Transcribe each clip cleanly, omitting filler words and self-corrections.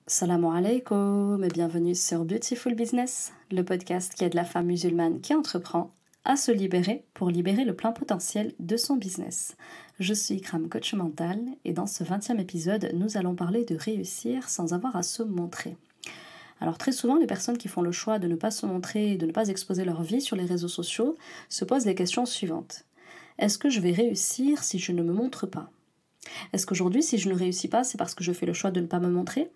Salam alaikum et bienvenue sur Beautiful Business, le podcast qui aide la femme musulmane qui entreprend à se libérer pour libérer le plein potentiel de son business. Je suis Ikram, coach mental, et dans ce 20e épisode, nous allons parler de réussir sans avoir à se montrer. Alors très souvent, les personnes qui font le choix de ne pas se montrer et de ne pas exposer leur vie sur les réseaux sociaux se posent les questions suivantes. Est-ce que je vais réussir si je ne me montre pas ? Est-ce qu'aujourd'hui, si je ne réussis pas, c'est parce que je fais le choix de ne pas me montrer ?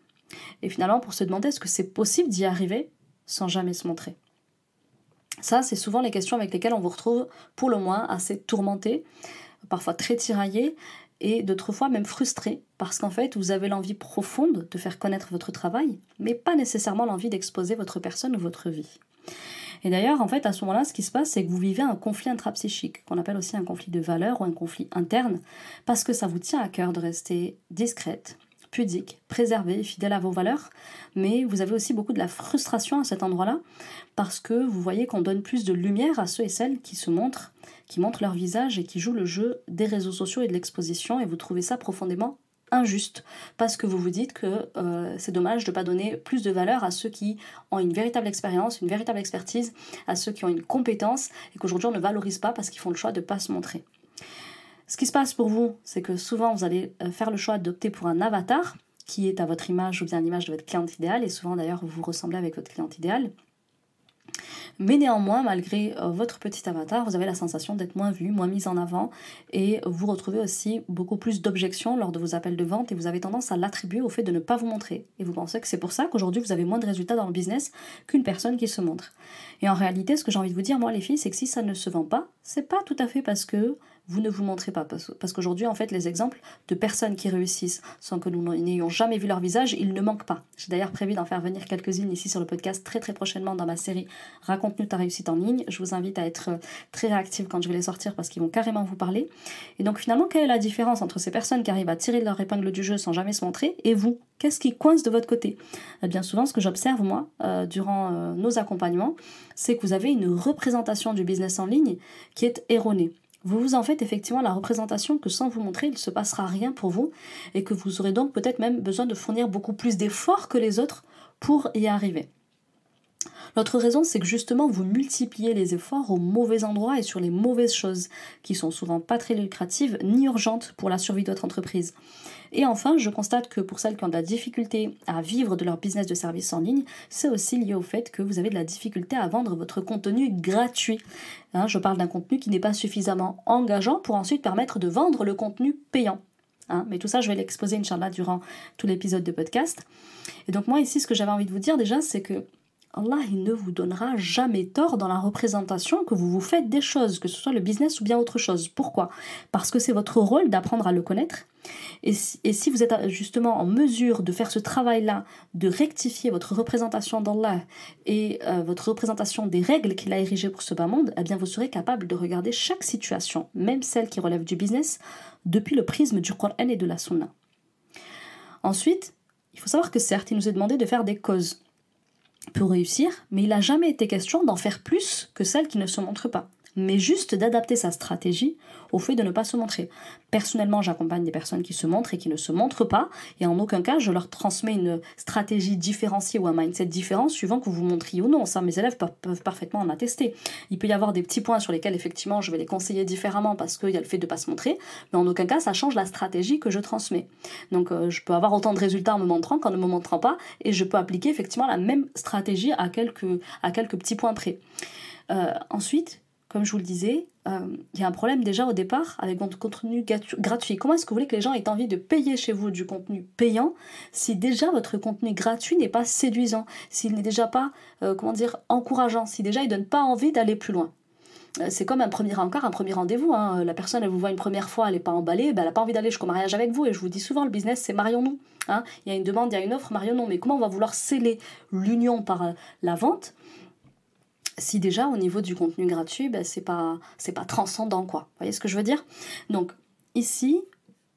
Et finalement, pour se demander est-ce que c'est possible d'y arriver sans jamais se montrer. Ça, c'est souvent les questions avec lesquelles on vous retrouve pour le moins assez tourmenté, parfois très tiraillé et d'autres fois même frustré, parce qu'en fait, vous avez l'envie profonde de faire connaître votre travail, mais pas nécessairement l'envie d'exposer votre personne ou votre vie. Et d'ailleurs, en fait, à ce moment-là, ce qui se passe, c'est que vous vivez un conflit intrapsychique, qu'on appelle aussi un conflit de valeurs ou un conflit interne, parce que ça vous tient à cœur de rester discrète, pudique, préservée, fidèle à vos valeurs, mais vous avez aussi beaucoup de la frustration à cet endroit-là, parce que vous voyez qu'on donne plus de lumière à ceux et celles qui se montrent, qui montrent leur visage et qui jouent le jeu des réseaux sociaux et de l'exposition, et vous trouvez ça profondément injuste, parce que vous vous dites que c'est dommage de ne pas donner plus de valeur à ceux qui ont une véritable expérience, une véritable expertise, à ceux qui ont une compétence, et qu'aujourd'hui on ne valorise pas parce qu'ils font le choix de ne pas se montrer. Ce qui se passe pour vous, c'est que souvent vous allez faire le choix d'opter pour un avatar qui est à votre image ou bien à l'image de votre cliente idéale, et souvent d'ailleurs vous ressemblez avec votre cliente idéale. Mais néanmoins, malgré votre petit avatar, vous avez la sensation d'être moins vu, moins mis en avant, et vous retrouvez aussi beaucoup plus d'objections lors de vos appels de vente, et vous avez tendance à l'attribuer au fait de ne pas vous montrer. Et vous pensez que c'est pour ça qu'aujourd'hui vous avez moins de résultats dans le business qu'une personne qui se montre. Et en réalité, ce que j'ai envie de vous dire, moi les filles, c'est que si ça ne se vend pas, c'est pas tout à fait parce que vous ne vous montrez pas. Parce qu'aujourd'hui, en fait, les exemples de personnes qui réussissent sans que nous n'ayons jamais vu leur visage, ils ne manquent pas. J'ai d'ailleurs prévu d'en faire venir quelques-unes ici sur le podcast très prochainement dans ma série Raconte-nous ta réussite en ligne. Je vous invite à être très réactive quand je vais les sortir parce qu'ils vont carrément vous parler. Et donc finalement, quelle est la différence entre ces personnes qui arrivent à tirer leur épingle du jeu sans jamais se montrer et vous ? Qu'est-ce qui coince de votre côté ? Bien souvent, ce que j'observe moi durant nos accompagnements, c'est que vous avez une représentation du business en ligne qui est erronée. Vous vous en faites effectivement la représentation que sans vous montrer, il ne se passera rien pour vous et que vous aurez donc peut-être même besoin de fournir beaucoup plus d'efforts que les autres pour y arriver. L'autre raison, c'est que justement, vous multipliez les efforts au mauvais endroit et sur les mauvaises choses, qui sont souvent pas très lucratives ni urgentes pour la survie de votre entreprise. Et enfin, je constate que pour celles qui ont de la difficulté à vivre de leur business de service en ligne, c'est aussi lié au fait que vous avez de la difficulté à vendre votre contenu gratuit. Je parle d'un contenu qui n'est pas suffisamment engageant pour ensuite permettre de vendre le contenu payant. Mais tout ça, je vais l'exposer, Inch'Allah, durant tout l'épisode de podcast. Et donc moi, ici, ce que j'avais envie de vous dire déjà, c'est que Allah, il ne vous donnera jamais tort dans la représentation que vous vous faites des choses, que ce soit le business ou bien autre chose. Pourquoi ? Parce que c'est votre rôle d'apprendre à le connaître. Et si vous êtes justement en mesure de faire ce travail-là, de rectifier votre représentation d'Allah et votre représentation des règles qu'il a érigées pour ce bas monde, eh bien vous serez capable de regarder chaque situation, même celle qui relève du business, depuis le prisme du Coran et de la Sunna. Ensuite, il faut savoir que certes, il nous est demandé de faire des causes pour réussir, mais il n'a jamais été question d'en faire plus que celles qui ne se montrent pas, mais juste d'adapter sa stratégie au fait de ne pas se montrer. Personnellement, j'accompagne des personnes qui se montrent et qui ne se montrent pas, et en aucun cas, je leur transmets une stratégie différenciée ou un mindset différent suivant que vous vous montriez ou non. Ça, mes élèves peuvent parfaitement en attester. Il peut y avoir des petits points sur lesquels, effectivement, je vais les conseiller différemment parce qu'il y a le fait de ne pas se montrer, mais en aucun cas, ça change la stratégie que je transmets. Donc, je peux avoir autant de résultats en me montrant qu'en ne me montrant pas, et je peux appliquer effectivement la même stratégie à quelques petits points près. Ensuite, comme je vous le disais, il y a un problème déjà au départ avec votre contenu gratuit. Comment est-ce que vous voulez que les gens aient envie de payer chez vous du contenu payant si déjà votre contenu gratuit n'est pas séduisant, s'il n'est déjà pas encourageant, si déjà il ne donne pas envie d'aller plus loin? C'est comme un premier rendez-vous. La personne, elle vous voit une première fois, elle n'est pas emballée, elle n'a pas envie d'aller jusqu'au mariage avec vous. Et je vous dis souvent, le business, c'est marions-nous. Il y a une demande, il y a une offre, marions-nous. Mais comment on va vouloir sceller l'union par la vente si déjà au niveau du contenu gratuit, c'est pas transcendant, quoi. Vous voyez ce que je veux dire ? Donc ici,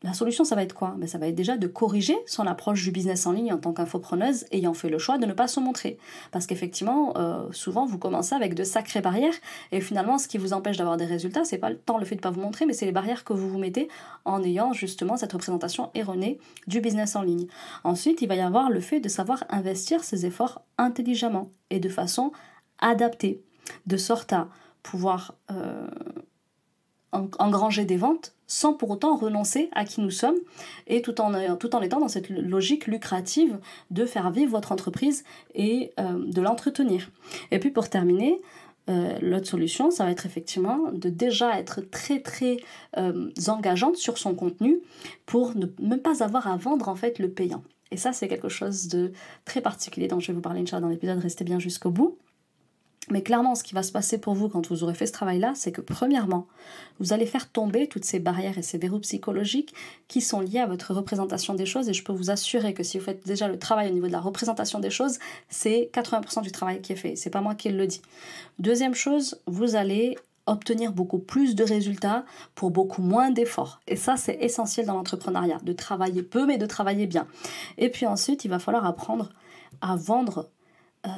la solution, ça va être quoi? Ça va être déjà de corriger son approche du business en ligne en tant qu'infopreneuse ayant fait le choix de ne pas se montrer. Parce qu'effectivement, souvent, vous commencez avec de sacrées barrières et finalement, ce qui vous empêche d'avoir des résultats, c'est pas tant le fait de ne pas vous montrer, mais c'est les barrières que vous vous mettez en ayant justement cette représentation erronée du business en ligne. Ensuite, il va y avoir le fait de savoir investir ses efforts intelligemment et de façon adaptée, de sorte à pouvoir engranger des ventes sans pour autant renoncer à qui nous sommes et tout en étant dans cette logique lucrative de faire vivre votre entreprise et de l'entretenir. Et puis pour terminer, l'autre solution, ça va être effectivement de déjà être très très engageante sur son contenu pour ne même pas avoir à vendre en fait le payant. Et ça, c'est quelque chose de très particulier dont je vais vous parler Inch'Allah dans l'épisode, restez bien jusqu'au bout. Mais clairement, ce qui va se passer pour vous quand vous aurez fait ce travail-là, c'est que premièrement, vous allez faire tomber toutes ces barrières et ces verrous psychologiques qui sont liés à votre représentation des choses. Et je peux vous assurer que si vous faites déjà le travail au niveau de la représentation des choses, c'est 80% du travail qui est fait. C'est pas moi qui le dis. Deuxième chose, vous allez obtenir beaucoup plus de résultats pour beaucoup moins d'efforts. Et ça, c'est essentiel dans l'entrepreneuriat, de travailler peu mais de travailler bien. Et puis ensuite, il va falloir apprendre à vendre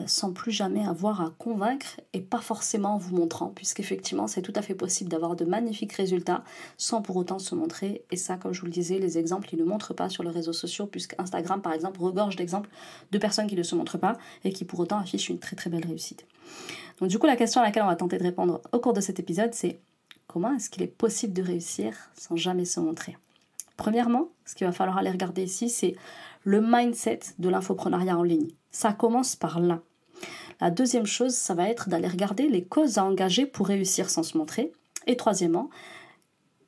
sans plus jamais avoir à convaincre et pas forcément en vous montrant, puisqu'effectivement c'est tout à fait possible d'avoir de magnifiques résultats sans pour autant se montrer. Et ça, comme je vous le disais, les exemples ils ne montrent pas sur les réseaux sociaux, puisque Instagram par exemple regorge d'exemples de personnes qui ne se montrent pas et qui pour autant affichent une très très belle réussite. Donc du coup, la question à laquelle on va tenter de répondre au cours de cet épisode, c'est comment est-ce qu'il est possible de réussir sans jamais se montrer? Premièrement, ce qu'il va falloir aller regarder ici, c'est le mindset de l'infopreneuriat en ligne. Ça commence par là. La deuxième chose, ça va être d'aller regarder les causes à engager pour réussir sans se montrer. Et troisièmement,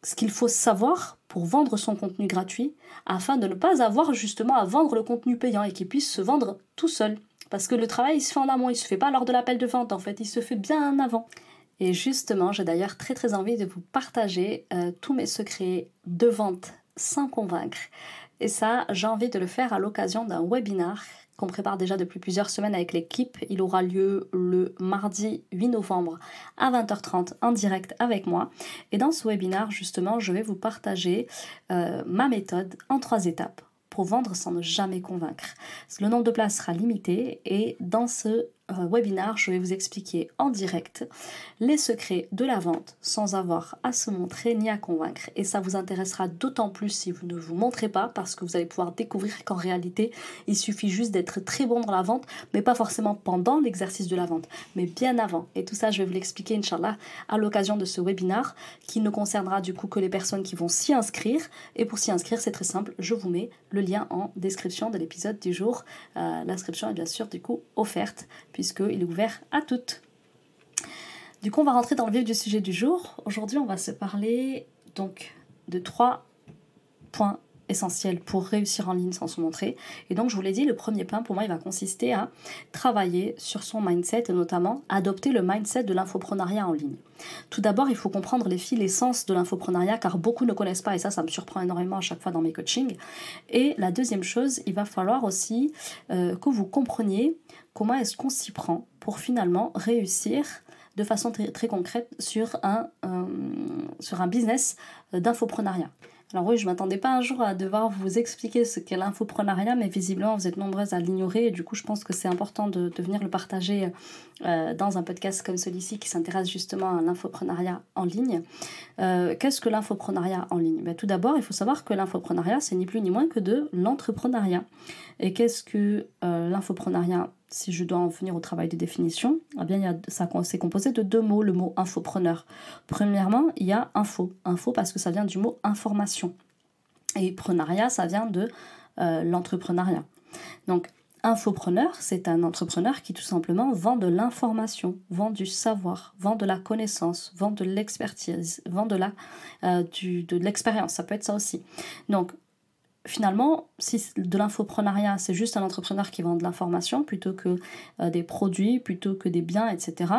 ce qu'il faut savoir pour vendre son contenu gratuit afin de ne pas avoir justement à vendre le contenu payant et qu'il puisse se vendre tout seul. Parce que le travail, il se fait en amont, il ne se fait pas lors de l'appel de vente, en fait, il se fait bien avant. Et justement, j'ai d'ailleurs très très envie de vous partager tous mes secrets de vente sans convaincre. Et ça, j'ai envie de le faire à l'occasion d'un webinar qu'on prépare déjà depuis plusieurs semaines avec l'équipe. Il aura lieu le mardi 8 novembre à 20h30 en direct avec moi. Et dans ce webinar, justement, je vais vous partager ma méthode en 3 étapes pour vendre sans ne jamais convaincre. Le nombre de places sera limité et dans ce webinar, je vais vous expliquer en direct les secrets de la vente sans avoir à se montrer ni à convaincre. Et ça vous intéressera d'autant plus si vous ne vous montrez pas, parce que vous allez pouvoir découvrir qu'en réalité, il suffit juste d'être très bon dans la vente, mais pas forcément pendant l'exercice de la vente, mais bien avant. Et tout ça, je vais vous l'expliquer, Inch'Allah, à l'occasion de ce webinar qui ne concernera du coup que les personnes qui vont s'y inscrire. Et pour s'y inscrire, c'est très simple, je vous mets le lien en description de l'épisode du jour. L'inscription est bien sûr du coup offerte, puisqu'il est ouvert à toutes. Du coup, on va rentrer dans le vif du sujet du jour. Aujourd'hui, on va se parler donc de 3 points essentiels pour réussir en ligne sans se montrer. Et donc, je vous l'ai dit, le premier point, pour moi, il va consister à travailler sur son mindset et notamment adopter le mindset de l'infopreneuriat en ligne. Tout d'abord, il faut comprendre les filles, l'essence de l'infopreneuriat, car beaucoup ne connaissent pas, et ça me surprend énormément à chaque fois dans mes coachings. Et la deuxième chose, il va falloir aussi que vous compreniez comment est-ce qu'on s'y prend pour finalement réussir de façon très, très concrète sur un business d'infopreneuriat. Alors oui, je ne m'attendais pas un jour à devoir vous expliquer ce qu'est l'infopreneuriat, mais visiblement vous êtes nombreuses à l'ignorer et du coup je pense que c'est important de venir le partager dans un podcast comme celui-ci qui s'intéresse justement à l'infopreneuriat en ligne. Qu'est-ce que l'infopreneuriat en ligne? Tout d'abord, il faut savoir que l'infopreneuriat, c'est ni plus ni moins que de l'entrepreneuriat. Et qu'est-ce que l'infopreneuriat? Si je dois en venir au travail de définition, eh bien, c'est composé de 2 mots, le mot infopreneur. Premièrement, il y a info. Info parce que ça vient du mot information. Et preneuriat, ça vient de l'entrepreneuriat. Donc, infopreneur, c'est un entrepreneur qui tout simplement vend de l'information, vend du savoir, vend de la connaissance, vend de l'expertise, vend de l'expérience. Ça peut être ça aussi. Donc, finalement, si de l'infopreneuriat, c'est juste un entrepreneur qui vend de l'information plutôt que des produits, plutôt que des biens, etc.,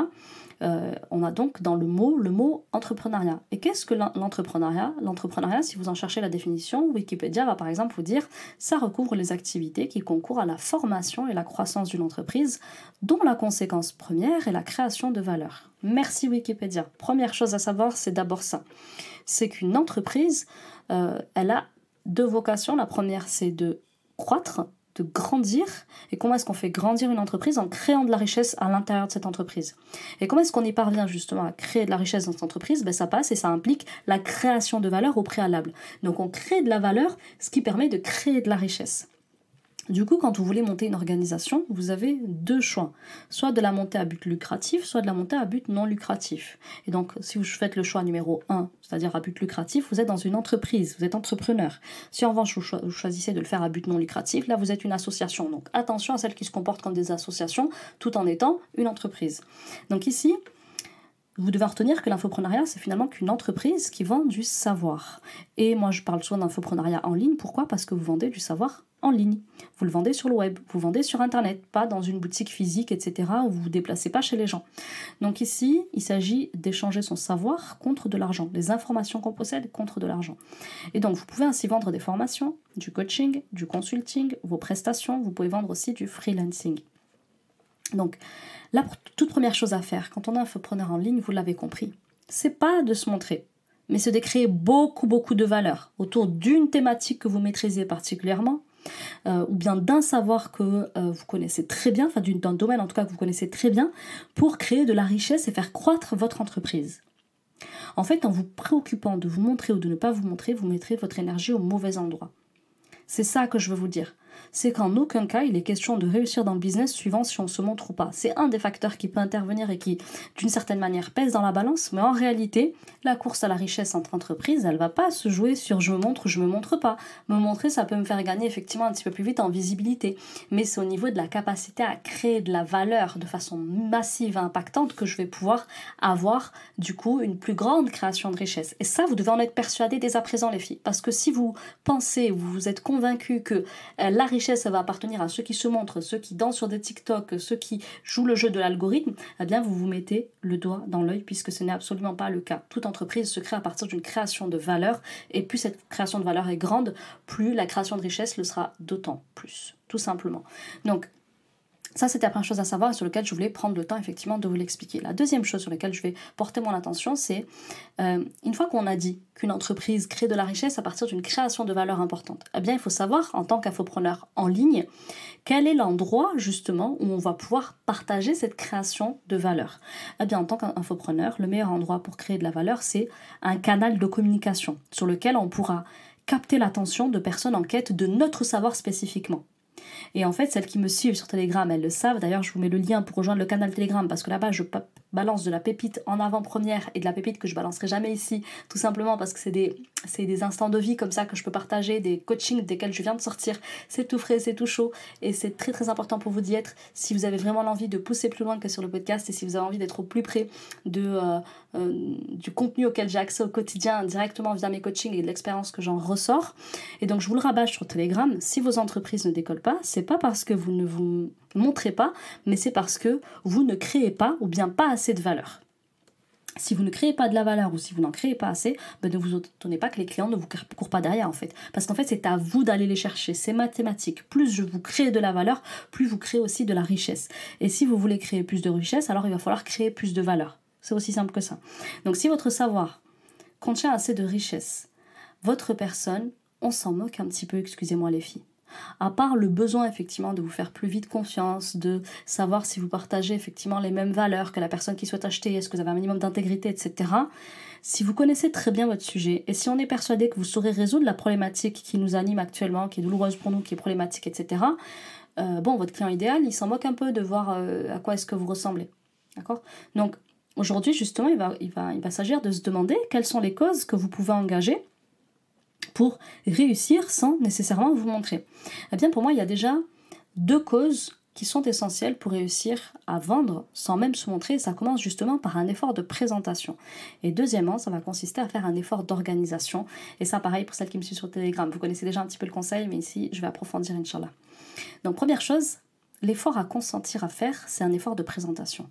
on a donc dans le mot entrepreneuriat. Et qu'est-ce que l'entrepreneuriat? L'entrepreneuriat, si vous en cherchez la définition, Wikipédia va par exemple vous dire « ça recouvre les activités qui concourent à la formation et la croissance d'une entreprise, dont la conséquence première est la création de valeur ». Merci Wikipédia. Première chose à savoir, c'est d'abord ça. C'est qu'une entreprise, elle a deux vocations. La première, c'est de croître, de grandir. Et comment est-ce qu'on fait grandir une entreprise? En créant de la richesse à l'intérieur de cette entreprise. Et comment est-ce qu'on y parvient justement à créer de la richesse dans cette entreprise? Ça passe et ça implique la création de valeur au préalable. Donc on crée de la valeur, ce qui permet de créer de la richesse. Du coup, quand vous voulez monter une organisation, vous avez deux choix. Soit de la monter à but lucratif, soit de la monter à but non lucratif. Et donc, si vous faites le choix numéro 1, c'est-à-dire à but lucratif, vous êtes dans une entreprise, vous êtes entrepreneur. Si en revanche, vous choisissez de le faire à but non lucratif, là, vous êtes une association. Donc, attention à celles qui se comportent comme des associations, tout en étant une entreprise. Donc ici, vous devez retenir que l'infoprenariat, c'est finalement qu'une entreprise qui vend du savoir. Et moi, je parle souvent d'infoprenariat en ligne. Pourquoi? Parce que vous vendez du savoir en ligne. Vous le vendez sur le web, vous vendez sur Internet, pas dans une boutique physique, etc., où vous ne vous déplacez pas chez les gens. Donc ici, il s'agit d'échanger son savoir contre de l'argent, les informations qu'on possède contre de l'argent. Et donc, vous pouvez ainsi vendre des formations, du coaching, du consulting, vos prestations, vous pouvez vendre aussi du freelancing. Donc, la toute première chose à faire quand on est infopreneur en ligne, vous l'avez compris, c'est pas de se montrer, mais c'est de créer beaucoup de valeur autour d'une thématique que vous maîtrisez particulièrement, ou bien d'un savoir que vous connaissez très bien, enfin d'un domaine en tout cas que vous connaissez très bien, pour créer de la richesse et faire croître votre entreprise. En fait, en vous préoccupant de vous montrer ou de ne pas vous montrer, vous mettrez votre énergie au mauvais endroit. C'est ça que je veux vous dire. C'est qu'en aucun cas, il est question de réussir dans le business suivant si on se montre ou pas. C'est un des facteurs qui peut intervenir et qui, d'une certaine manière, pèse dans la balance. Mais en réalité, la course à la richesse entre entreprises, elle ne va pas se jouer sur je me montre ou je me montre pas. Me montrer, ça peut me faire gagner effectivement un petit peu plus vite en visibilité. Mais c'est au niveau de la capacité à créer de la valeur de façon massive et impactante que je vais pouvoir avoir, du coup, une plus grande création de richesse. Et ça, vous devez en être persuadés dès à présent, les filles. Parce que si vous pensez, vous êtes convaincus que la richesse, ça va appartenir à ceux qui se montrent, ceux qui dansent sur des TikTok, ceux qui jouent le jeu de l'algorithme, eh bien vous vous mettez le doigt dans l'œil puisque ce n'est absolument pas le cas. Toute entreprise se crée à partir d'une création de valeur et plus cette création de valeur est grande, plus la création de richesse le sera d'autant plus, tout simplement. Donc, ça, c'était la première chose à savoir et sur laquelle je voulais prendre le temps effectivement de vous l'expliquer. La deuxième chose sur laquelle je vais porter mon attention, c'est une fois qu'on a dit qu'une entreprise crée de la richesse à partir d'une création de valeur importante, eh bien, il faut savoir, en tant qu'infopreneur en ligne, quel est l'endroit justement où on va pouvoir partager cette création de valeur. Eh bien, en tant qu'infopreneur, le meilleur endroit pour créer de la valeur, c'est un canal de communication sur lequel on pourra capter l'attention de personnes en quête de notre savoir spécifiquement. Et en fait, celles qui me suivent sur Telegram, elles le savent. D'ailleurs, je vous mets le lien pour rejoindre le canal Telegram parce que là-bas, je balance de la pépite en avant-première et de la pépite que je balancerai jamais ici, tout simplement parce que c'est des instants de vie comme ça que je peux partager, des coachings desquels je viens de sortir. C'est tout frais, c'est tout chaud et c'est très important pour vous d'y être si vous avez vraiment l'envie de pousser plus loin que sur le podcast et si vous avez envie d'être au plus près du contenu auquel j'ai accès au quotidien directement via mes coachings et de l'expérience que j'en ressors. Et donc, je vous le rabâche sur Telegram. Si vos entreprises ne décollent pas, c'est pas parce que vous ne vous montrez pas, mais c'est parce que vous ne créez pas ou bien pas assez de valeur. Si vous ne créez pas de la valeur ou si vous n'en créez pas assez, ne vous étonnez pas que les clients ne vous courent pas derrière en fait. Parce qu'en fait, c'est à vous d'aller les chercher. C'est mathématique. Plus je vous crée de la valeur, plus vous créez aussi de la richesse. Et si vous voulez créer plus de richesse, alors il va falloir créer plus de valeur. C'est aussi simple que ça. Donc si votre savoir contient assez de richesse, votre personne, on s'en moque un petit peu, excusez-moi les filles. À part le besoin effectivement de vous faire plus vite confiance, de savoir si vous partagez effectivement les mêmes valeurs que la personne qui souhaite acheter, est-ce que vous avez un minimum d'intégrité, etc. Si vous connaissez très bien votre sujet et si on est persuadé que vous saurez résoudre la problématique qui nous anime actuellement, qui est douloureuse pour nous, qui est problématique, etc. Votre client idéal, il s'en moque un peu de voir à quoi est-ce que vous ressemblez. D'accord ? Donc aujourd'hui justement, il va s'agir de se demander quelles sont les causes que vous pouvez engager pour réussir sans nécessairement vous montrer. Eh bien, pour moi, il y a déjà deux causes qui sont essentielles pour réussir à vendre sans même se montrer. Ça commence justement par un effort de présentation. Et deuxièmement, ça va consister à faire un effort d'organisation. Et ça, pareil pour celles qui me suivent sur Telegram. Vous connaissez déjà un petit peu le conseil, mais ici, je vais approfondir, Inch'Allah. Donc, première chose, l'effort à consentir à faire, c'est un effort de présentation.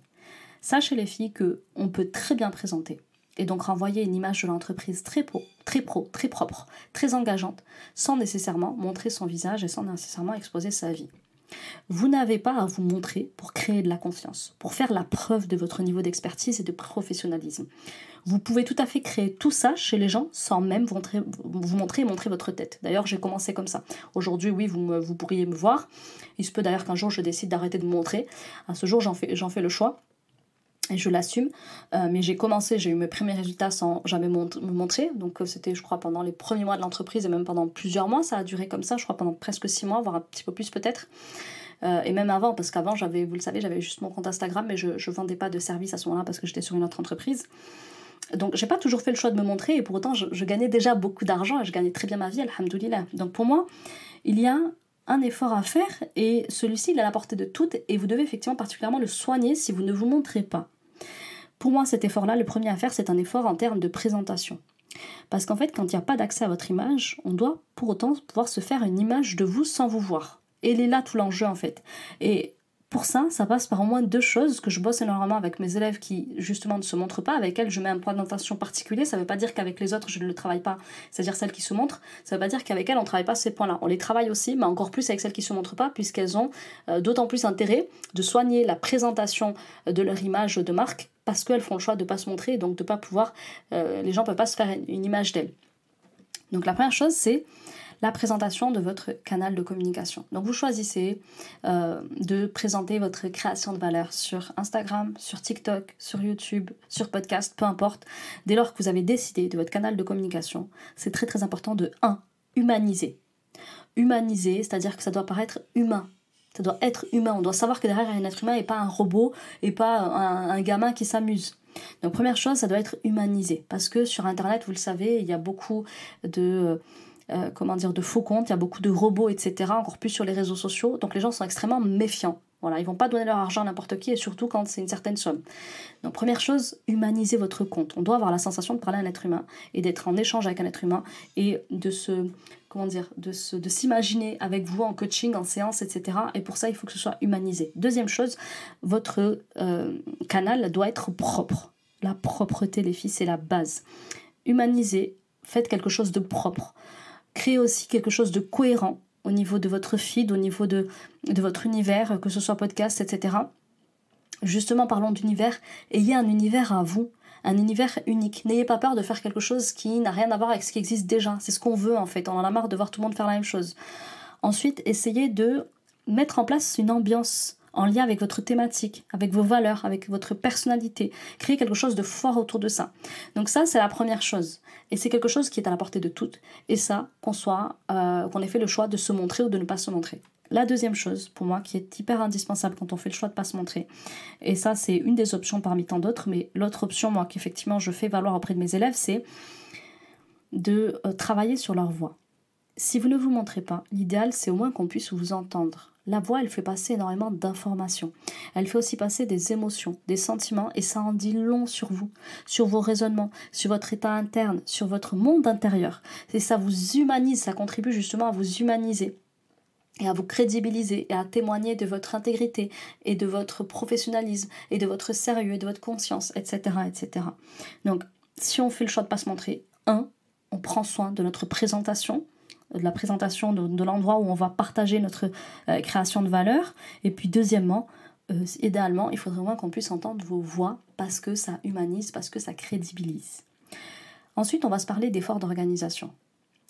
Sachez les filles qu'on peut très bien présenter. Et donc renvoyer une image de l'entreprise très pro, très propre, très engageante, sans nécessairement montrer son visage et sans nécessairement exposer sa vie. Vous n'avez pas à vous montrer pour créer de la confiance, pour faire la preuve de votre niveau d'expertise et de professionnalisme. Vous pouvez tout à fait créer tout ça chez les gens sans même vous montrer et montrer votre tête. D'ailleurs, j'ai commencé comme ça. Aujourd'hui, oui, vous pourriez me voir. Il se peut d'ailleurs qu'un jour, je décide d'arrêter de me montrer. À ce jour, j'en fais le choix. Et je l'assume, mais j'ai eu mes premiers résultats sans jamais me montrer, donc c'était je crois pendant les premiers mois de l'entreprise et même pendant plusieurs mois, ça a duré comme ça, je crois pendant presque 6 mois, voire un petit peu plus peut-être, et même avant, parce qu'avant vous le savez, j'avais juste mon compte Instagram, mais je vendais pas de services à ce moment-là parce que j'étais sur une autre entreprise. Donc j'ai pas toujours fait le choix de me montrer, et pour autant je gagnais déjà beaucoup d'argent et je gagnais très bien ma vie, alhamdoulilah. Donc pour moi, il y a un effort à faire, et celui-ci il est à la portée de toutes, et vous devez effectivement particulièrement le soigner si vous ne vous montrez pas. Pour moi, cet effort-là, le premier à faire, c'est un effort en termes de présentation. Parce qu'en fait, quand il n'y a pas d'accès à votre image, on doit pour autant pouvoir se faire une image de vous sans vous voir. Et il est là tout l'enjeu en fait. Et pour ça passe par au moins 2 choses que je bosse énormément avec mes élèves qui justement ne se montrent pas, avec elles je mets un point d'attention particulier. Ça ne veut pas dire qu'avec les autres je ne le travaille pas, c'est-à-dire celles qui se montrent, ça ne veut pas dire qu'avec elles on ne travaille pas ces points-là. On les travaille aussi, mais encore plus avec celles qui ne se montrent pas, puisqu'elles ont d'autant plus intérêt de soigner la présentation de leur image de marque, parce qu'elles font le choix de ne pas se montrer, et donc de pas pouvoir, les gens ne peuvent pas se faire une image d'elles. Donc la première chose, c'est la présentation de votre canal de communication. Donc vous choisissez de présenter votre création de valeur sur Instagram, sur TikTok, sur YouTube, sur podcast, peu importe. Dès lors que vous avez décidé de votre canal de communication, c'est très très important de 1. Humaniser. Humaniser, c'est-à-dire que ça doit paraître humain. Ça doit être humain. On doit savoir que derrière un être humain et pas un robot et pas un gamin qui s'amuse. Donc première chose, ça doit être humanisé. Parce que sur Internet, vous le savez, il y a beaucoup de faux comptes, il y a beaucoup de robots, etc. Encore plus sur les réseaux sociaux. Donc les gens sont extrêmement méfiants. Voilà, ils vont pas donner leur argent à n'importe qui, et surtout quand c'est une certaine somme. Donc première chose, humanisez votre compte. On doit avoir la sensation de parler à un être humain et d'être en échange avec un être humain et de s'imaginer avec vous en coaching, en séance, etc. Et pour ça, il faut que ce soit humanisé. Deuxième chose, votre canal doit être propre. La propreté, les filles, c'est la base. Humanisez, faites quelque chose de propre. Créez aussi quelque chose de cohérent au niveau de votre feed, au niveau de votre univers, que ce soit podcast, etc. Justement, parlons d'univers. Ayez un univers à vous, un univers unique. N'ayez pas peur de faire quelque chose qui n'a rien à voir avec ce qui existe déjà. C'est ce qu'on veut en fait. On en a marre de voir tout le monde faire la même chose. Ensuite, essayez de mettre en place une ambiance en lien avec votre thématique, avec vos valeurs, avec votre personnalité. Créer quelque chose de fort autour de ça. Donc ça, c'est la première chose. Et c'est quelque chose qui est à la portée de toutes. Et ça, qu'on ait fait le choix de se montrer ou de ne pas se montrer. La deuxième chose, pour moi, qui est hyper indispensable quand on fait le choix de ne pas se montrer, et ça, c'est une des options parmi tant d'autres, mais l'autre option, moi, qu'effectivement je fais valoir auprès de mes élèves, c'est de travailler sur leur voix. Si vous ne vous montrez pas, l'idéal, c'est au moins qu'on puisse vous entendre. La voix, elle fait passer énormément d'informations. Elle fait aussi passer des émotions, des sentiments, et ça en dit long sur vous, sur vos raisonnements, sur votre état interne, sur votre monde intérieur. Et ça vous humanise, ça contribue justement à vous humaniser et à vous crédibiliser et à témoigner de votre intégrité et de votre professionnalisme et de votre sérieux et de votre conscience, etc., etc. Donc, si on fait le choix de ne pas se montrer, on prend soin de notre présentation, de la présentation de l'endroit où on va partager notre création de valeur. Et puis deuxièmement, idéalement, il faudrait au moins qu'on puisse entendre vos voix parce que ça humanise, parce que ça crédibilise. Ensuite, on va se parler d'efforts d'organisation.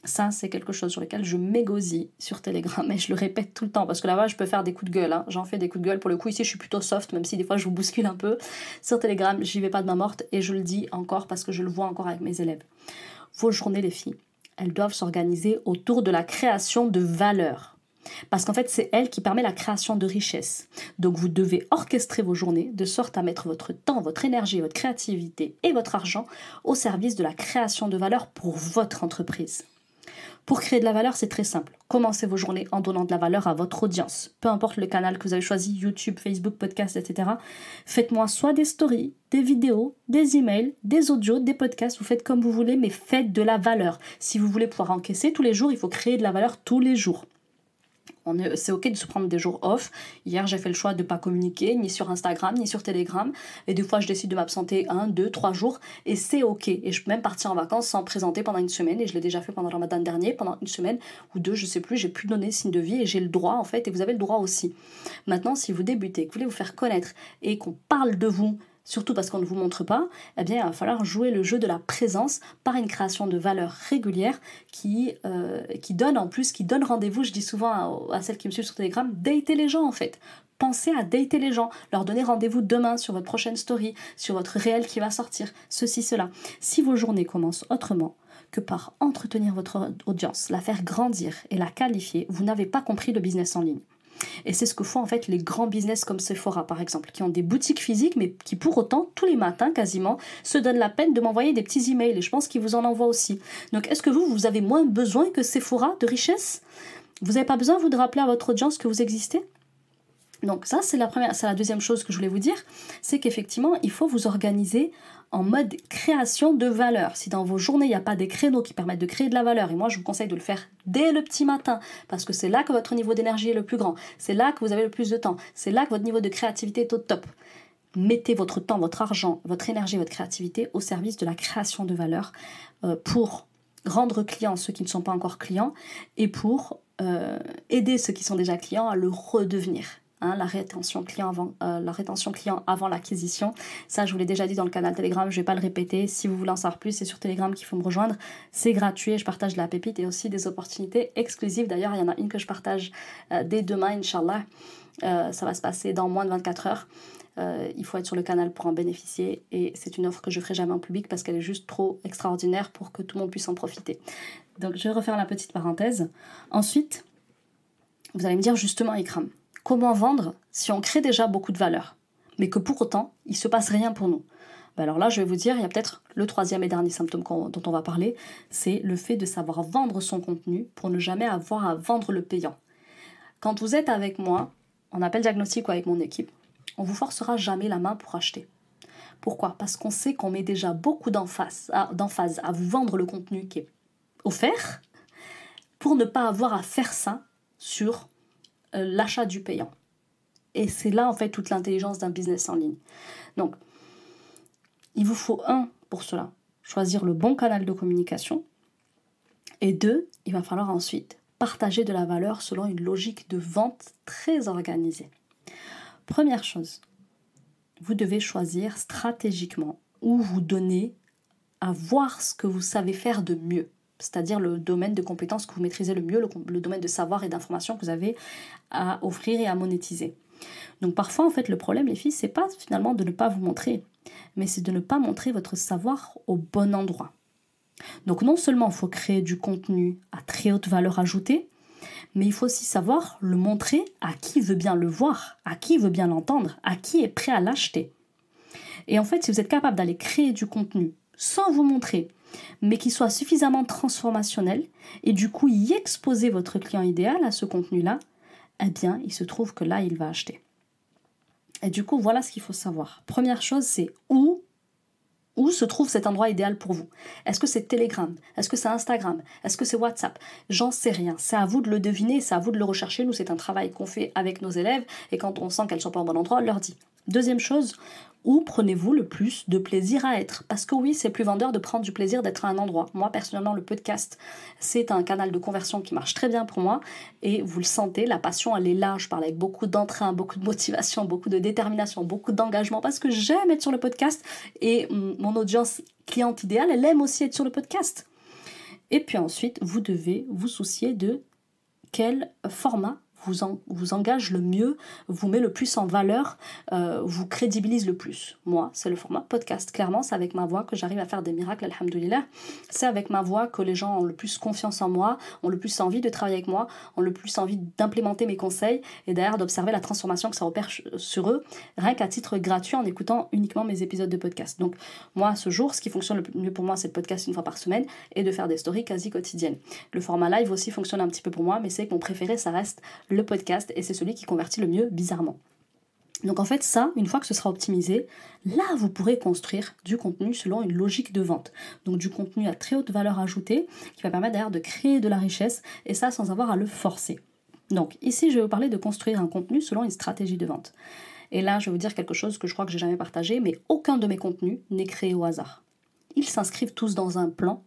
Ça, c'est quelque chose sur lequel je m'égosille sur Telegram, et je le répète tout le temps, parce que là-bas, je peux faire des coups de gueule. J'en fais des coups de gueule. Pour le coup, ici, je suis plutôt soft, même si des fois, je vous bouscule un peu. Sur Telegram, j'y vais pas de main morte, et je le dis encore parce que je le vois encore avec mes élèves. Vos journées, les filles, elles doivent s'organiser autour de la création de valeur. Parce qu'en fait, c'est elle qui permet la création de richesse. Donc, vous devez orchestrer vos journées de sorte à mettre votre temps, votre énergie, votre créativité et votre argent au service de la création de valeur pour votre entreprise. Pour créer de la valeur, c'est très simple. Commencez vos journées en donnant de la valeur à votre audience. Peu importe le canal que vous avez choisi, YouTube, Facebook, podcast, etc. Faites-moi soit des stories, des vidéos, des emails, des audios, des podcasts. Vous faites comme vous voulez, mais faites de la valeur. Si vous voulez pouvoir encaisser tous les jours, il faut créer de la valeur tous les jours. C'est ok de se prendre des jours off. Hier, j'ai fait le choix de ne pas communiquer, ni sur Instagram, ni sur Telegram. Et des fois, je décide de m'absenter 1, 2, 3 jours. Et c'est ok. Et je peux même partir en vacances sans me présenter pendant une semaine. Et je l'ai déjà fait pendant le Ramadan dernier, pendant une semaine ou 2, je sais plus. J'ai pu donner signe de vie et j'ai le droit, en fait. Et vous avez le droit aussi. Maintenant, si vous débutez, que vous voulez vous faire connaître et qu'on parle de vous, surtout parce qu'on ne vous montre pas, eh bien, il va falloir jouer le jeu de la présence par une création de valeur régulière qui donne en plus, qui donne rendez-vous, je dis souvent à celles qui me suivent sur Telegram, datez les gens en fait. Pensez à dater les gens, leur donner rendez-vous demain sur votre prochaine story, sur votre réel qui va sortir, ceci, cela. Si vos journées commencent autrement que par entretenir votre audience, la faire grandir et la qualifier, vous n'avez pas compris le business en ligne. Et c'est ce que font en fait les grands business comme Sephora par exemple, qui ont des boutiques physiques mais qui pour autant tous les matins quasiment se donnent la peine de m'envoyer des petits emails et je pense qu'ils vous en envoient aussi. Donc est-ce que vous avez moins besoin que Sephora de richesse? Vous n'avez pas besoin vous de rappeler à votre audience que vous existez? Donc ça c'est la deuxième chose que je voulais vous dire, c'est qu'effectivement il faut vous organiser en mode création de valeur. Si dans vos journées il n'y a pas des créneaux qui permettent de créer de la valeur, et moi je vous conseille de le faire dès le petit matin, parce que c'est là que votre niveau d'énergie est le plus grand, c'est là que vous avez le plus de temps, c'est là que votre niveau de créativité est au top. Mettez votre temps, votre argent, votre énergie, votre créativité au service de la création de valeur pour rendre clients ceux qui ne sont pas encore clients et pour aider ceux qui sont déjà clients à le redevenir. La rétention client avant l'acquisition. Ça, je vous l'ai déjà dit dans le canal Telegram, je ne vais pas le répéter. Si vous voulez en savoir plus, c'est sur Telegram qu'il faut me rejoindre. C'est gratuit et je partage de la pépite et aussi des opportunités exclusives. D'ailleurs, il y en a une que je partage dès demain, Inch'Allah. Ça va se passer dans moins de 24 heures. Il faut être sur le canal pour en bénéficier et c'est une offre que je ne ferai jamais en public parce qu'elle est juste trop extraordinaire pour que tout le monde puisse en profiter. Donc, je vais refaire la petite parenthèse. Ensuite, vous allez me dire justement, Ikram, comment vendre si on crée déjà beaucoup de valeur, mais que pour autant, il ne se passe rien pour nous? Alors là, je vais vous dire, il y a peut-être le troisième et dernier symptôme dont on va parler, c'est le fait de savoir vendre son contenu pour ne jamais avoir à vendre le payant. Quand vous êtes avec moi, en appel diagnostic ou avec mon équipe, on ne vous forcera jamais la main pour acheter. Pourquoi? Parce qu'on sait qu'on met déjà beaucoup d'emphase à vous vendre le contenu qui est offert pour ne pas avoir à faire ça sur l'achat du payant. Et c'est là en fait toute l'intelligence d'un business en ligne. Donc, il vous faut pour cela, choisir le bon canal de communication et 2, il va falloir ensuite partager de la valeur selon une logique de vente très organisée. Première chose, vous devez choisir stratégiquement où vous donnez à voir ce que vous savez faire de mieux. C'est-à-dire le domaine de compétences que vous maîtrisez le mieux, le domaine de savoir et d'information que vous avez à offrir et à monétiser. Donc parfois, en fait, le problème, les filles, c'est pas finalement de ne pas vous montrer, mais c'est de ne pas montrer votre savoir au bon endroit. Donc non seulement il faut créer du contenu à très haute valeur ajoutée, mais il faut aussi savoir le montrer à qui veut bien le voir, à qui veut bien l'entendre, à qui est prêt à l'acheter. Et en fait, si vous êtes capable d'aller créer du contenu sans vous montrer, mais qui soit suffisamment transformationnel et du coup y exposer votre client idéal à ce contenu-là, eh bien, il se trouve que là, il va acheter. Et du coup, voilà ce qu'il faut savoir. Première chose, c'est où se trouve cet endroit idéal pour vous. Est-ce que c'est Telegram? Est-ce que c'est Instagram? Est-ce que c'est WhatsApp? J'en sais rien. C'est à vous de le deviner, c'est à vous de le rechercher. Nous, c'est un travail qu'on fait avec nos élèves et quand on sent qu'elles ne sont pas au bon endroit, on leur dit. Deuxième chose, où prenez-vous le plus de plaisir à être? Parce que oui, c'est plus vendeur de prendre du plaisir d'être à un endroit. Moi, personnellement, le podcast, c'est un canal de conversion qui marche très bien pour moi. Et vous le sentez, la passion, elle est là. Je parle avec beaucoup d'entrain, beaucoup de motivation, beaucoup de détermination, beaucoup d'engagement parce que j'aime être sur le podcast. Et mon audience cliente idéale, elle aime aussi être sur le podcast. Et puis ensuite, vous devez vous soucier de quel format vous engage le mieux, vous met le plus en valeur, vous crédibilise le plus. Moi, c'est le format podcast. Clairement, c'est avec ma voix que j'arrive à faire des miracles, alhamdoulilah. C'est avec ma voix que les gens ont le plus confiance en moi, ont le plus envie de travailler avec moi, ont le plus envie d'implémenter mes conseils et d'ailleurs d'observer la transformation que ça opère sur eux, rien qu'à titre gratuit en écoutant uniquement mes épisodes de podcast. Donc moi, à ce jour, ce qui fonctionne le mieux pour moi, c'est le podcast une fois par semaine et de faire des stories quasi quotidiennes. Le format live aussi fonctionne un petit peu pour moi, mais c'est que mon préféré, ça reste le podcast et c'est celui qui convertit le mieux bizarrement. Donc en fait ça, une fois que ce sera optimisé, là vous pourrez construire du contenu selon une logique de vente. Donc du contenu à très haute valeur ajoutée qui va permettre d'ailleurs de créer de la richesse et ça sans avoir à le forcer. Donc ici, je vais vous parler de construire un contenu selon une stratégie de vente. Et là, je vais vous dire quelque chose que je crois que j'ai jamais partagé, mais aucun de mes contenus n'est créé au hasard. Ils s'inscrivent tous dans un plan,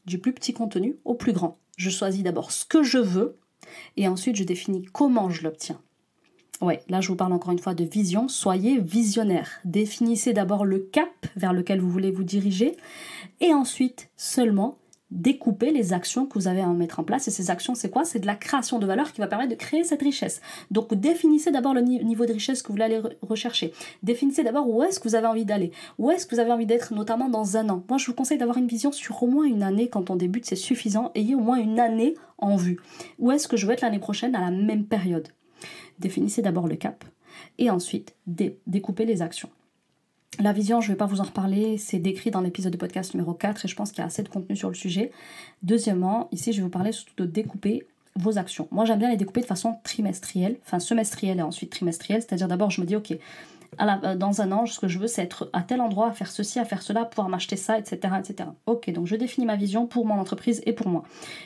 du plus petit contenu au plus grand. Je choisis d'abord ce que je veux et ensuite je définis comment je l'obtiens. Ouais, là je vous parle encore une fois de vision. Soyez visionnaire. Définissez d'abord le cap vers lequel vous voulez vous diriger et ensuite seulement découpez les actions que vous avez à mettre en place. Et ces actions, c'est quoi? C'est de la création de valeur qui va permettre de créer cette richesse. Donc définissez d'abord le niveau de richesse que vous voulez aller rechercher. Définissez d'abord où est-ce que vous avez envie d'aller. Où est-ce que vous avez envie d'être, notamment dans un an. Moi, je vous conseille d'avoir une vision sur au moins une année. Quand on débute, c'est suffisant. Ayez au moins une année en vue. Où est-ce que je veux être l'année prochaine à la même période? Définissez d'abord le cap et ensuite découpez les actions. La vision, je ne vais pas vous en reparler, c'est décrit dans l'épisode de podcast numéro 4 et je pense qu'il y a assez de contenu sur le sujet. Deuxièmement, ici je vais vous parler surtout de découper vos actions. Moi j'aime bien les découper de façon trimestrielle, enfin semestrielle et ensuite trimestrielle, c'est-à-dire d'abord je me dis ok, dans un an, ce que je veux c'est être à tel endroit, à faire ceci, à faire cela, pouvoir m'acheter ça, etc., etc. Ok, donc je définis ma vision pour mon entreprise et pour moi.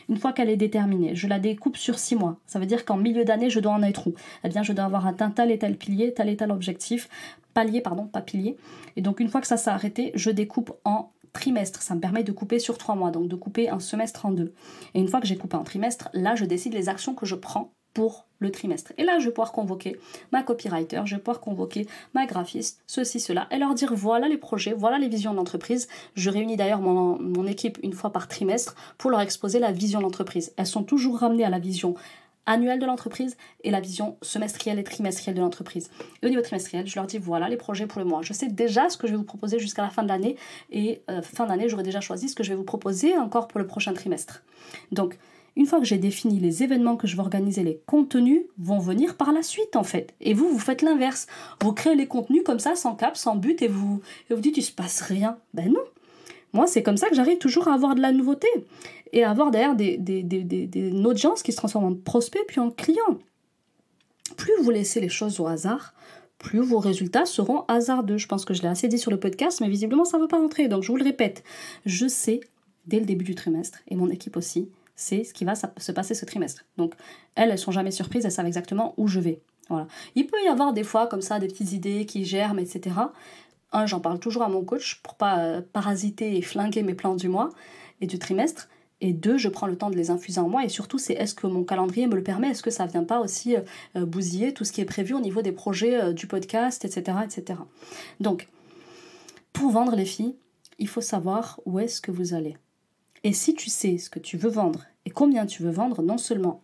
Une fois qu'elle est déterminée, je la découpe sur 6 mois. Ça veut dire qu'en milieu d'année, je dois en être où? Eh bien, je dois avoir atteint tel et tel pilier, tel et tel objectif, palier, pardon, pas pilier. Et donc, une fois que ça s'est arrêté, je découpe en trimestre. Ça me permet de couper sur 3 mois, donc de couper un semestre en 2. Et une fois que j'ai coupé en trimestre, là, je décide les actions que je prends pour le trimestre. Et là, je vais pouvoir convoquer ma copywriter, je vais pouvoir convoquer ma graphiste, ceci, cela, et leur dire voilà les projets, voilà les visions de l'entreprise. Je réunis d'ailleurs mon équipe une fois par trimestre pour leur exposer la vision de l'entreprise. Elles sont toujours ramenées à la vision annuelle de l'entreprise et la vision semestrielle et trimestrielle de l'entreprise. Et au niveau trimestriel, je leur dis voilà les projets pour le mois. Je sais déjà ce que je vais vous proposer jusqu'à la fin de l'année et fin d'année, j'aurai déjà choisi ce que je vais vous proposer encore pour le prochain trimestre. Donc, une fois que j'ai défini les événements que je vais organiser, les contenus vont venir par la suite en fait. Et vous faites l'inverse. Vous créez les contenus comme ça, sans cap, sans but, et vous dites il se passe rien. Ben non. Moi, c'est comme ça que j'arrive toujours à avoir de la nouveauté et à avoir d'ailleurs une audience qui se transforme en prospect puis en client. Plus vous laissez les choses au hasard, plus vos résultats seront hasardeux. Je pense que je l'ai assez dit sur le podcast, mais visiblement ça ne veut pas rentrer. Donc je vous le répète, je sais dès le début du trimestre, et mon équipe aussi, c'est ce qui va se passer ce trimestre. Donc elles sont jamais surprises, elles savent exactement où je vais. Voilà. Il peut y avoir des fois comme ça des petites idées qui germent, etc. J'en parle toujours à mon coach pour pas parasiter et flinguer mes plans du mois et du trimestre. Et 2, je prends le temps de les infuser en moi. Et surtout, c'est est-ce que mon calendrier me le permet? Est-ce que ça ne vient pas aussi bousiller tout ce qui est prévu au niveau des projets du podcast, etc., etc. Donc, pour vendre les filles, il faut savoir où est-ce que vous allez. Et si tu sais ce que tu veux vendre et combien tu veux vendre, non seulement,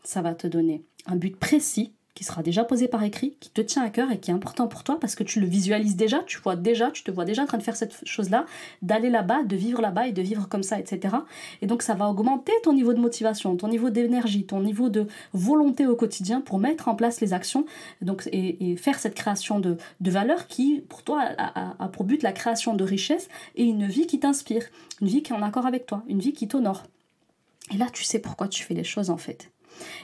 ça va te donner un but précis qui sera déjà posé par écrit, qui te tient à cœur et qui est important pour toi parce que tu le visualises déjà, tu te vois déjà en train de faire cette chose-là, d'aller là-bas, de vivre là-bas et de vivre comme ça, etc. Et donc ça va augmenter ton niveau de motivation, ton niveau d'énergie, ton niveau de volonté au quotidien pour mettre en place les actions donc, et faire cette création de valeur qui, pour toi, a pour but la création de richesse et une vie qui t'inspire, une vie qui est en accord avec toi, une vie qui t'honore. Et là, tu sais pourquoi tu fais les choses en fait.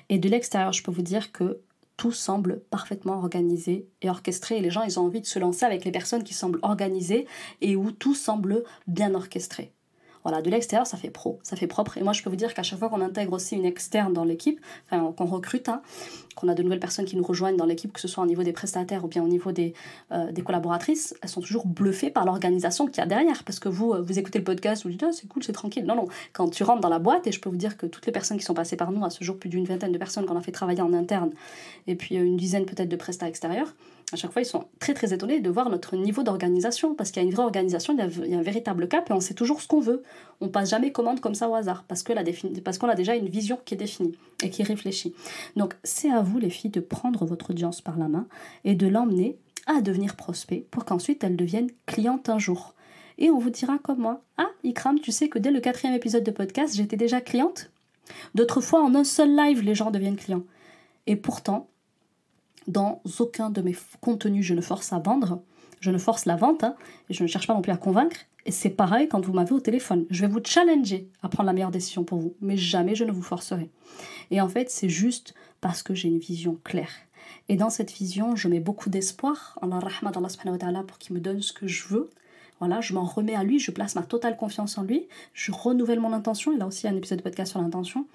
Et de l'extérieur, je peux vous dire que tout semble parfaitement organisé et orchestré. Et les gens, ils ont envie de se lancer avec les personnes qui semblent organisées et où tout semble bien orchestré. Voilà, de l'extérieur, ça fait pro, ça fait propre. Et moi, je peux vous dire qu'à chaque fois qu'on intègre aussi une externe dans l'équipe, enfin, qu'on recrute, qu'on a de nouvelles personnes qui nous rejoignent dans l'équipe, que ce soit au niveau des prestataires ou bien au niveau des collaboratrices, elles sont toujours bluffées par l'organisation qu'il y a derrière. Parce que vous écoutez le podcast, vous dites « c'est cool, c'est tranquille ». Non, quand tu rentres dans la boîte, et je peux vous dire que toutes les personnes qui sont passées par nous, à ce jour, plus d'une vingtaine de personnes qu'on a fait travailler en interne, et puis une dizaine peut-être de prestats extérieurs, à chaque fois, ils sont très très étonnés de voir notre niveau d'organisation, parce qu'il y a une vraie organisation, il y a un véritable cap, et on sait toujours ce qu'on veut. On passe jamais commande comme ça au hasard, parce qu'on a déjà une vision qui est définie et qui est réfléchie. Donc, c'est à vous, les filles, de prendre votre audience par la main et de l'emmener à devenir prospect pour qu'ensuite elle devienne cliente un jour. Et on vous dira comme moi, Ikram, tu sais que dès le 4e épisode de podcast, j'étais déjà cliente. D'autres fois, en un seul live, les gens deviennent clients. Et pourtant, dans aucun de mes contenus, je ne force à vendre, je ne force la vente, et je ne cherche pas non plus à convaincre. Et c'est pareil quand vous m'avez au téléphone. Je vais vous challenger à prendre la meilleure décision pour vous, mais jamais je ne vous forcerai. Et en fait, c'est juste parce que j'ai une vision claire. Et dans cette vision, je mets beaucoup d'espoir en la rahma d'Allah subhanahu wa ta'ala pour qu'il me donne ce que je veux. Voilà, je m'en remets à lui, je place ma totale confiance en lui, je renouvelle mon intention, il y a aussi un épisode de podcast sur l'intention,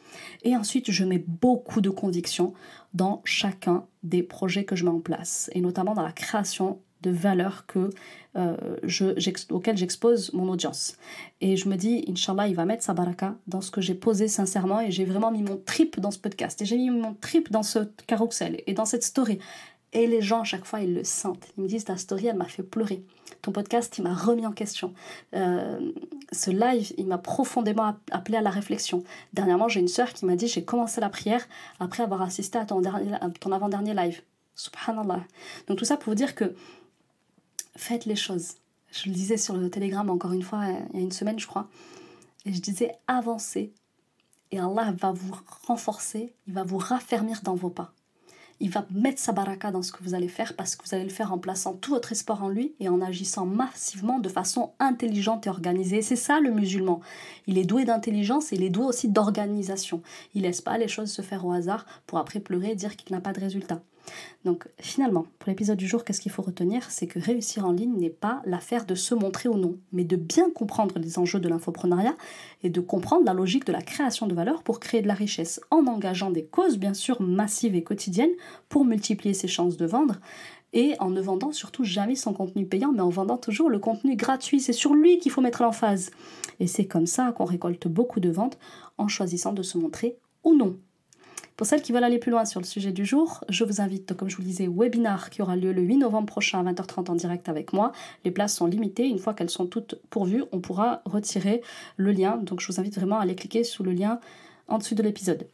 et ensuite je mets beaucoup de conviction dans chacun des projets que je mets en place, et notamment dans la création de valeurs auxquelles j'expose mon audience. Et je me dis, Inch'Allah, il va mettre sa baraka dans ce que j'ai posé sincèrement, et j'ai vraiment mis mon trip dans ce podcast, et j'ai mis mon trip dans ce carousel, et dans cette story. Et les gens, à chaque fois, ils le sentent. Ils me disent, ta story, elle m'a fait pleurer. Ton podcast, il m'a remis en question. Ce live, il m'a profondément appelé à la réflexion. Dernièrement, j'ai une sœur qui m'a dit, j'ai commencé la prière après avoir assisté à ton avant-dernier live. Subhanallah. Donc tout ça pour vous dire que faites les choses. Je le disais sur le Telegram encore une fois, il y a une semaine, je crois. Et je disais, avancez. Et Allah va vous renforcer, il va vous raffermir dans vos pas. Il va mettre sa baraka dans ce que vous allez faire parce que vous allez le faire en plaçant tout votre espoir en lui et en agissant massivement de façon intelligente et organisée. Et c'est ça le musulman. Il est doué d'intelligence et il est doué aussi d'organisation. Il ne laisse pas les choses se faire au hasard pour après pleurer et dire qu'il n'a pas de résultat. Donc finalement, pour l'épisode du jour, qu'est-ce qu'il faut retenir? C'est que réussir en ligne n'est pas l'affaire de se montrer ou non, mais de bien comprendre les enjeux de l'infoprenariat et de comprendre la logique de la création de valeur pour créer de la richesse en engageant des causes bien sûr massives et quotidiennes pour multiplier ses chances de vendre et en ne vendant surtout jamais son contenu payant, mais en vendant toujours le contenu gratuit. C'est sur lui qu'il faut mettre l'emphase. Et c'est comme ça qu'on récolte beaucoup de ventes en choisissant de se montrer ou non. Pour celles qui veulent aller plus loin sur le sujet du jour, je vous invite, comme je vous le disais, au webinaire qui aura lieu le 8 novembre prochain à 20h30 en direct avec moi. Les places sont limitées. Une fois qu'elles sont toutes pourvues, on pourra retirer le lien. Donc je vous invite vraiment à aller cliquer sous le lien en dessous de l'épisode.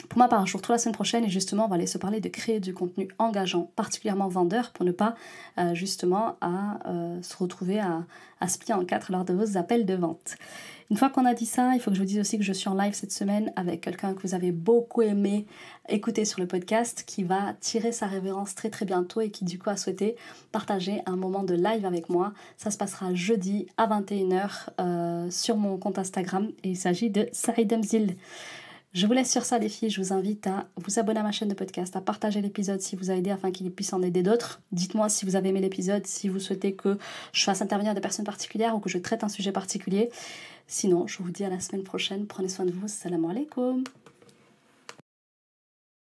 Pour ma part, je vous retrouve la semaine prochaine et justement, on va aller se parler de créer du contenu engageant, particulièrement vendeur, pour ne pas se retrouver à se plier en quatre lors de vos appels de vente. Une fois qu'on a dit ça, il faut que je vous dise aussi que je suis en live cette semaine avec quelqu'un que vous avez beaucoup aimé écouter sur le podcast, qui va tirer sa révérence très très bientôt et qui du coup a souhaité partager un moment de live avec moi. Ça se passera jeudi à 21h sur mon compte Instagram et il s'agit de Saïd Mzil. Je vous laisse sur ça les filles, je vous invite à vous abonner à ma chaîne de podcast, à partager l'épisode si vous a aidé afin qu'il puisse en aider d'autres. Dites-moi si vous avez aimé l'épisode, si vous souhaitez que je fasse intervenir des personnes particulières ou que je traite un sujet particulier. Sinon, je vous dis à la semaine prochaine, prenez soin de vous, salam alaikum.